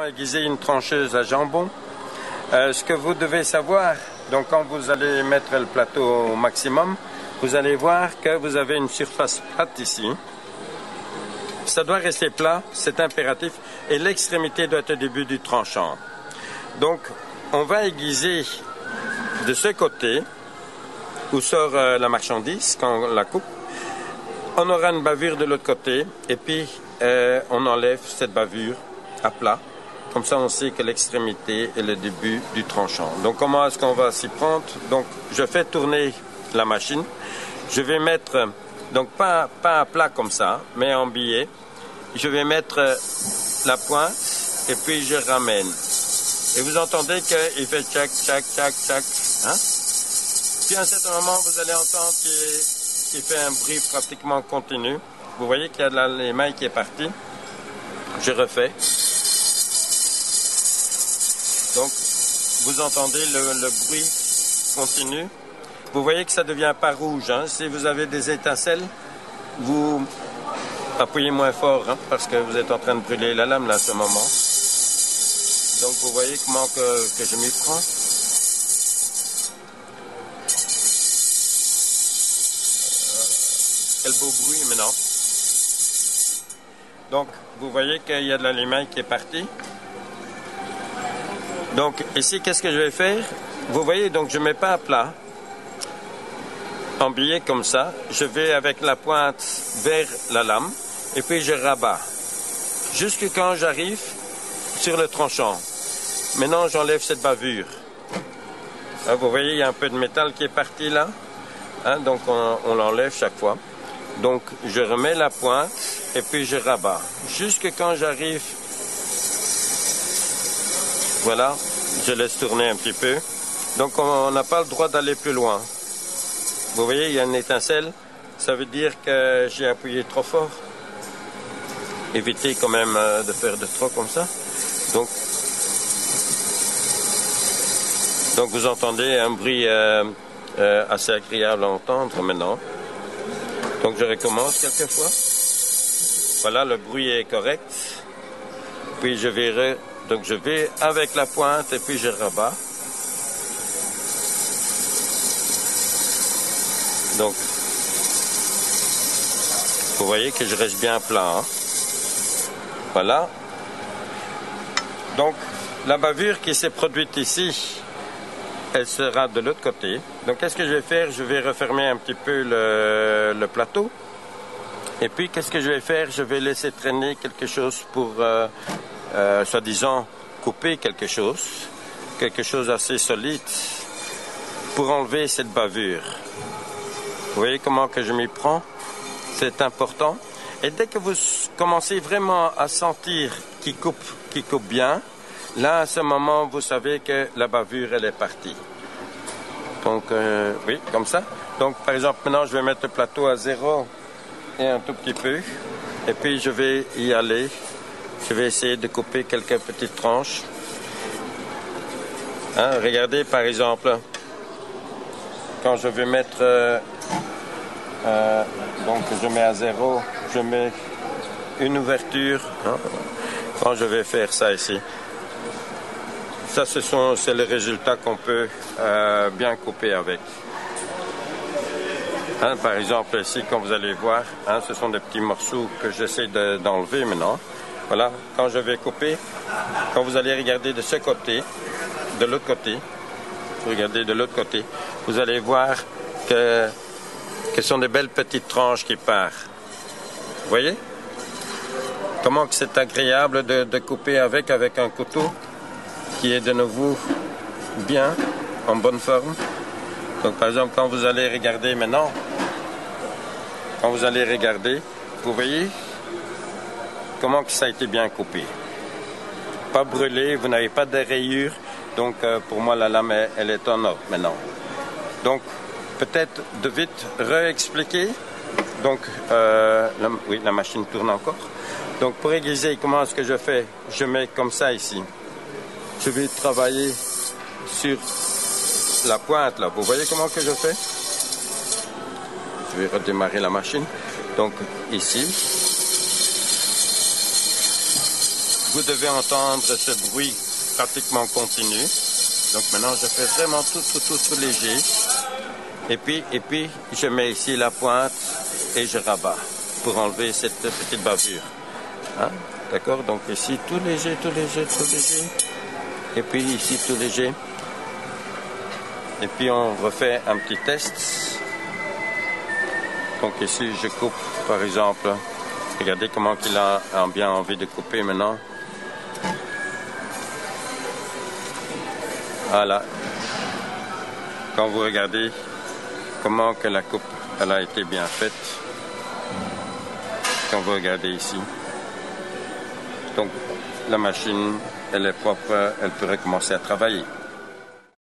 comment aiguiser une trancheuse à jambon. Ce que vous devez savoir, donc quand vous allez mettre le plateau au maximum, vous allez voir que vous avez une surface plate ici. Ça doit rester plat, c'est impératif, et l'extrémité doit être au début du tranchant. Donc, on va aiguiser de ce côté, où sort la marchandise quand on la coupe. On aura une bavure de l'autre côté, et puis on enlève cette bavure à plat. Comme ça, on sait que l'extrémité est le début du tranchant. Donc, comment est-ce qu'on va s'y prendre? Donc, je fais tourner la machine. Je vais mettre, donc pas à plat comme ça, mais en billet. Je vais mettre la pointe, et puis je ramène. Et vous entendez qu'il fait tchac, tchac, tchac, tchac. Hein? Puis à un certain moment, vous allez entendre qu'il fait un bruit pratiquement continu. Vous voyez qu'il y a de l'émail qui est parti. Je refais. Donc, vous entendez le bruit continu. Vous voyez que ça ne devient pas rouge. Hein? Si vous avez des étincelles, vous appuyez moins fort, hein, parce que vous êtes en train de brûler la lame là, à ce moment. Donc, vous voyez comment que je m'y prends. Quel beau bruit maintenant. Donc, vous voyez qu'il y a de l'émail qui est parti. Donc, ici, qu'est-ce que je vais faire? Vous voyez, donc je ne mets pas à plat. En billet comme ça, je vais avec la pointe vers la lame et puis je rabats. Jusque quand j'arrive sur le tranchant. Maintenant, j'enlève cette bavure. Hein, vous voyez, il y a un peu de métal qui est parti là. Hein, donc, on l'enlève chaque fois. Donc, je remets la pointe et puis je rabats. Jusque quand j'arrive, voilà, je laisse tourner un petit peu. Donc, on n'a pas le droit d'aller plus loin. Vous voyez, il y a une étincelle. Ça veut dire que j'ai appuyé trop fort. Évitez quand même de faire de trop comme ça. Donc vous entendez un bruit assez agréable à entendre maintenant. Donc je recommence quelquefois. Voilà, le bruit est correct. Puis je vais avec la pointe et puis je rabats. Donc vous voyez que je reste bien plat. Hein? Voilà. Donc la bavure qui s'est produite ici, elle sera de l'autre côté. Donc, qu'est-ce que je vais faire? Je vais refermer un petit peu le plateau. Et puis, qu'est-ce que je vais faire? Je vais laisser traîner quelque chose pour, soi-disant, couper quelque chose assez solide, pour enlever cette bavure. Vous voyez comment que je m'y prends? C'est important. Et dès que vous commencez vraiment à sentir qu'il coupe bien, là, à ce moment, vous savez que la bavure, elle est partie. Donc, oui, comme ça. Donc, par exemple, maintenant, je vais mettre le plateau à 0 et un tout petit peu. Et puis, je vais y aller. Je vais essayer de couper quelques petites tranches. Hein, regardez, par exemple, quand je vais mettre... donc, je mets à 0, je mets une ouverture. Hein, quand je vais faire ça ici. Ça, c'est le résultat qu'on peut bien couper avec. Hein, par exemple, ici, quand vous allez voir, hein, ce sont des petits morceaux que j'essaie d'enlever maintenant. Voilà, quand je vais couper, quand vous allez regarder de ce côté, de l'autre côté, regardez de l'autre côté, vous allez voir que ce sont des belles petites tranches qui partent. Vous voyez? Comment que c'est agréable de couper avec un couteau qui est de nouveau bien, en bonne forme. Donc par exemple, quand vous allez regarder maintenant, vous voyez comment que ça a été bien coupé. Pas brûlé, vous n'avez pas de rayures, donc pour moi la lame, elle est en ordre maintenant. Donc peut-être de vite réexpliquer. Donc oui, la machine tourne encore. Donc pour aiguiser, comment est-ce que je fais? Je mets comme ça ici. Je vais travailler sur la pointe là. Vous voyez comment que je fais? Je vais redémarrer la machine. Donc ici, vous devez entendre ce bruit pratiquement continu. Donc maintenant, je fais vraiment tout léger. Et puis, je mets ici la pointe et je rabats pour enlever cette petite bavure. Hein? D'accord? Donc ici, tout léger. Et puis ici, tout léger. Et puis on refait un petit test. Donc ici, je coupe, par exemple. Regardez comment il a bien envie de couper maintenant. Voilà. Quand vous regardez comment que la coupe elle a été bien faite. Quand vous regardez ici. Donc la machine, elle est propre, elle pourrait commencer à travailler.